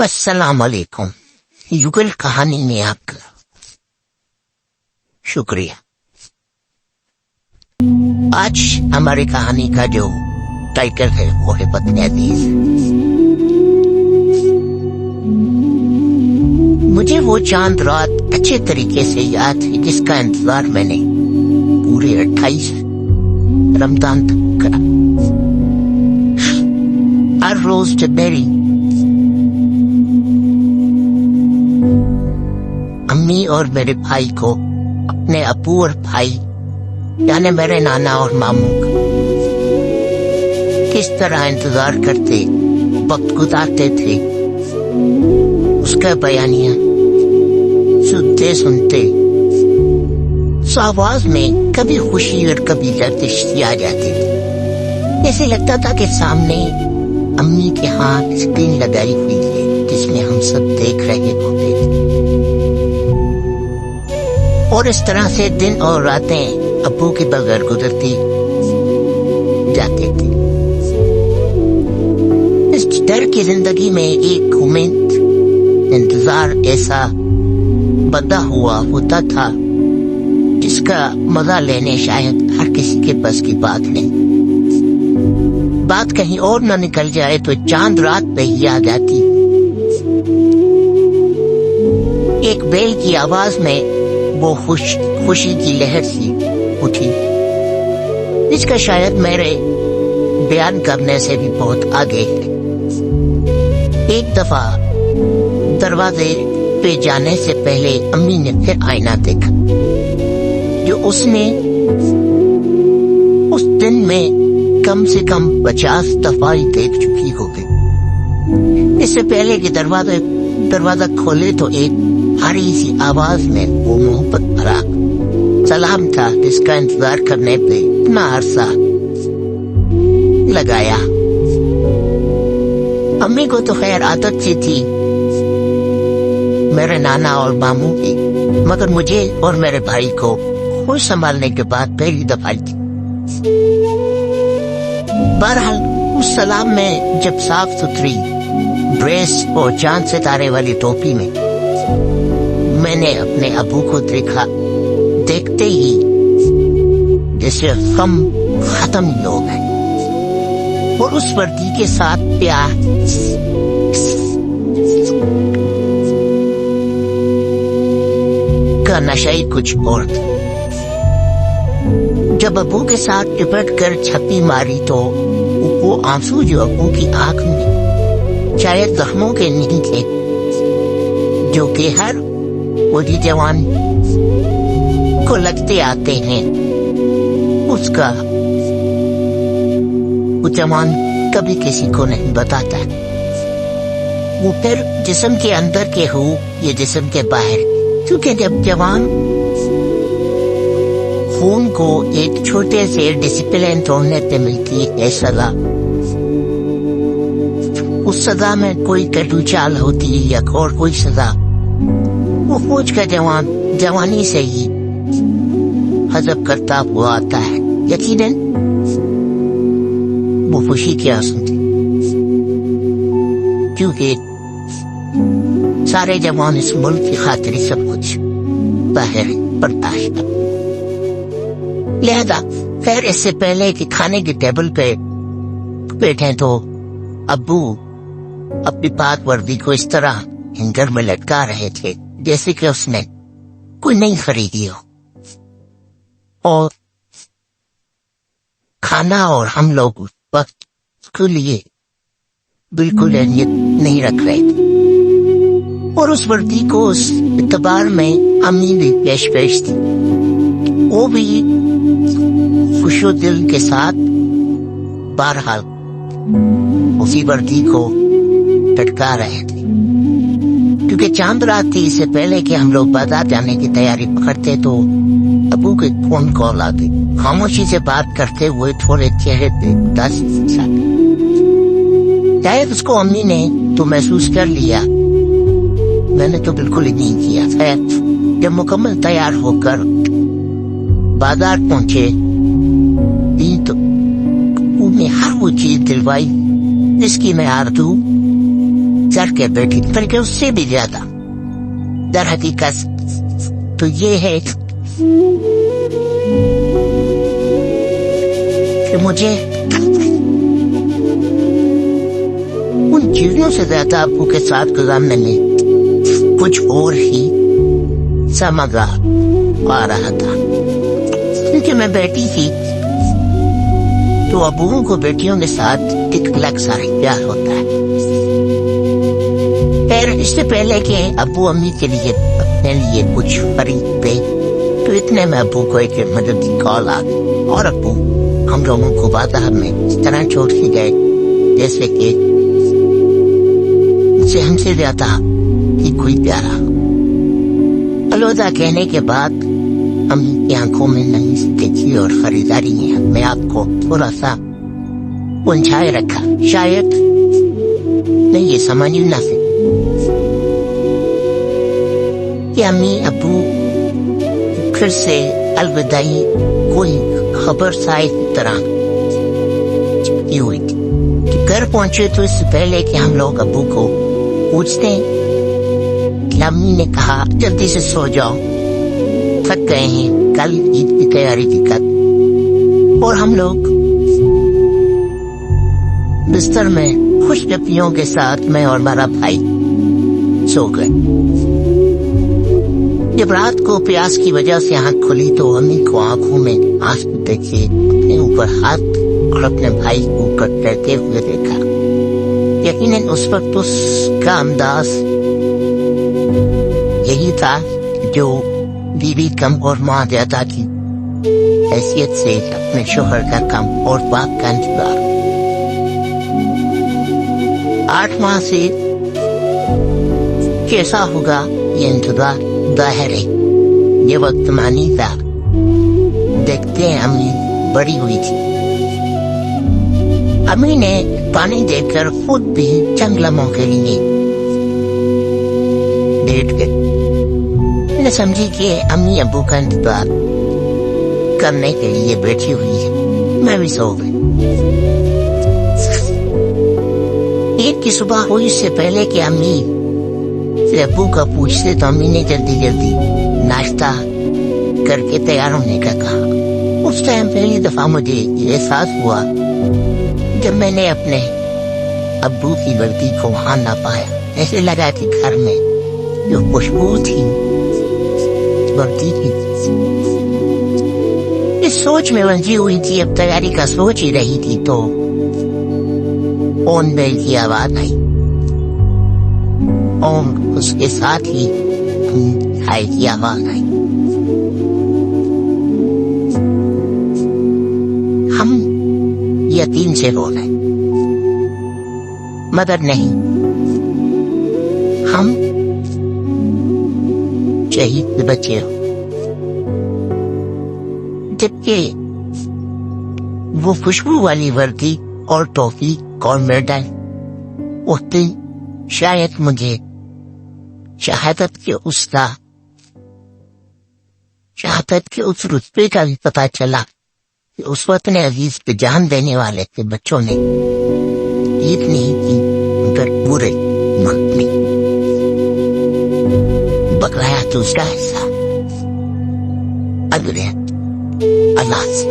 السلام علیکم. یوگل کہانی میں آپ کا شکریہ. آج ہماری کہانی کا جو ٹائٹل ہے وہ ہے وطن عزیز. مجھے وہ چاند رات اچھے طریقے سے یاد ہے جس کا انتظار میں نے پورے 28 رمضان تک کرا. ہر روز جب میری امی اور میرے بھائی کو اپنے ابو اور بھائی یعنی میرے نانا اور ماموں کا کس طرح انتظار کرتے وقت گزارتے تھے اس کا بیانیہ سنتے سنتے اس آواز میں کبھی خوشی اور کبھی لرزش آ جاتی تھی. ایسے لگتا تھا کہ سامنے امی کے ہاتھ اسکرین لگائی ہوئی ہے جس میں ہم سب دیکھ رہے ہوتے تھے. اور اس طرح سے دن اور راتیں ابو کے بغیر گزرتی جاتے تھے. اس ڈر کی زندگی میں ایک امید انتظار ایسا بندہ ہوا ہوتا تھا جس کا مزہ لینے شاید ہر کسی کے بس کی بات نہیں. بات کہیں اور نہ نکل جائے تو چاند رات پہ ہی آ جاتی. ایک بیل کی آواز میں وہ خوشی کی لہر سی اٹھی جس کا شاید میرے بیان کرنے سے بھی بہت آگے ہے. ایک دفعہ دروازے پہ جانے سے پہلے امی نے پھر آئینہ دیکھا جو اس نے اس دن میں کم سے کم 50 دفعہ دیکھ چکی ہوگی. اس سے پہلے کہ دروازہ کھولے تو ایک بھاری سی آواز میں وہ محبت بھرا سلام تھا جس کا انتظار کرنے پہ اتنا عرصہ لگایا. امی کو تو خیر عادت سی تھی میرے نانا اور ماموں کی، مگر مجھے اور میرے بھائی کو خود سنبھالنے کے بعد پہلی دفعہ تھی. بہرحال اس سلام میں جب صاف ستھری ڈریس اور چاند ستارے والی ٹوپی میں نے اپنے ابو کو دیکھا، دیکھتے ہی جیسے غم ختم ہی ہو گئے اور اس وردی کے ساتھ پیار کا نشہ ہی کچھ اور تھا. جب ابو کے ساتھ لپٹ کر چھپی ماری تو وہ آنسو جو ابو کی آنکھ میں شاید زخموں کے نہیں تھے جو کہ ہر وہی جوان کو لگتے آتے ہیں. اس کا وہ جوان کبھی کسی کو نہیں بتاتا. وہ پھر جسم کے اندر کے ہو یا جسم کے باہر، کیونکہ جب جوان خون کو ایک چھوٹے سے ڈسپلن توڑنے پہ ملتی ہے سزا، اس سزا میں کوئی کٹو چال ہوتی ہے یا اور کوئی سزا، وہ فوج کا جوان جوانی سے ہی حذف کرتا ہوا آتا ہے. یقیناً وہ خوشی کی آنسو تھی کیونکہ سارے جوان اس ملک کی خاطر سب کچھ باہر برداشت. لہذا خیر اس سے پہلے کہ کھانے کی ٹیبل پہ بیٹھیں تو ابو اپنی پاک وردی کو اس طرح ہینگر میں لٹکا رہے تھے جیسے کہ اس نے کوئی نہیں خریدی ہو، اور کھانا اور ہم لوگ وقت کے لیے بالکل اہمیت نہیں رکھ رہے تھے. اور اس وردی کو اس اعتبار میں امی بھی پیش تھی، وہ بھی خوش و دل کے ساتھ بہرحال اسی وردی کو لٹکا رہے تھے. کیونکہ چاند رات تھی، اس سے پہلے کہ ہم لوگ بازار جانے کی تیاری پکڑتے تو ابو کے فون کال آ گئی. خاموشی سے بات کرتے ہوئے تھوڑے چہرے پہ اداسی شاید اس کو امی نے تو محسوس کر لیا، میں نے تو بالکل ہی نہیں کیا. خیر جب مکمل تیار ہو کر بازار پہنچے تو انہیں ہر وہ چیز دلوائی جس کی میں آرزو سر کے بیٹھی بلکہ اس سے بھی زیادہ. در حقیقت تو یہ ہے کہ مجھے ان چیزوں سے زیادہ ابو کے ساتھ گزارنے میں کچھ اور ہی سمجھ آ رہا تھا. کیونکہ میں بیٹی تھی تو ابوؤں کو بیٹیوں کے ساتھ ایک الگ سا پیار ہوتا ہے. خیر اس سے پہلے کہ ابو امی کے لیے اپنے لیے کچھ خریدتے تو اتنے میں ابو کو ایک مدد کی کال آ گئی اور ابو ہم لوگوں کو بازار میں اس طرح چھوڑ کے گئے جیسے کہ اسے ہم سے زیادہ ہی کوئی پیارا. الوداع کہنے کے بعد امی کی آنکھوں میں نئی سی دیکھی اور خریداری نے میں آپ کو تھوڑا سا الجھائے رکھا. شاید نہیں یہ سمجھ نہ سکے کہ امی ابو پھر سے الوداعی کوئی خبر سائے کی طرح چپکی ہوئی تھی. گھر پہنچے تو اس سے پہلے کہ ہم لوگ ابو کو پوچھتے کہ امی نے کہا جلدی سے سو جاؤ, تھک گئے ہیں, کل عید کی تیاری کی کل. اور ہم لوگ بستر میں خوش گپیوں کے ساتھ میں اور میرا بھائی سو گئے. جب رات کو پیاس کی وجہ سے آنکھ کھلی تو امی کو آنکھوں میں آنسو دیکھے, اپنے اوپر ہاتھ اور اپنے بھائی کو اوپر کرتے ہوئے دیکھا. یقیناً اس وقت اس کا انداز یہی تھا جو بیوی کم اور ماں زیادہ کی حیثیت سے اپنے شوہر کا کم اور باپ کا انتظار. 8 ماہ سے کیسا ہوگا یہ انتظار ظاہر ہے یہ وقت مانی تھا. دیکھتے ہیں امی بڑی ہوئی تھی. امی نے پانی دے کر خود بھی چند لمحوں کے لیے لیٹ گئی. میں نے سمجھی کہ امی ابو کا انتظار کرنے کے لیے بیٹھی ہوئی ہے. میں بھی سو گئی. عید کی صبح ہوئی اس سے پہلے کہ امی سے ابو کا پوچھتے تو امی نے جلدی جلدی ناشتہ کر کے تیار ہونے کا کہا. اس ٹائم پہلی دفعہ مجھے یہ احساس ہوا جب میں نے اپنے ابو کی وردی کو وہاں نہ پایا. ایسے لگا کہ گھر میں جو خوشبو تھی وردی کی اس سوچ میں الجھی ہوئی تھی. اب تیاری کا سوچ ہی رہی تھی تو فون بیل کی آواز آئی اور اس کے ساتھ ہی بھائی کی آواز آئی. ہم یقین سے بولے مگر نہیں, ہم شہید کے بچے ہو. جبکہ وہ خوشبو والی وردی اور ٹوفی اور میڈل اس دن شاید مجھے شہادت کے اس رتبے کا بھی پتا چلا کہ اس وطن عزیز پہ جان دینے والے کے بچوں نے عید نہیں کی مگر پورے ملک میں بقرایا تو اس کا حصہ. اللہ سے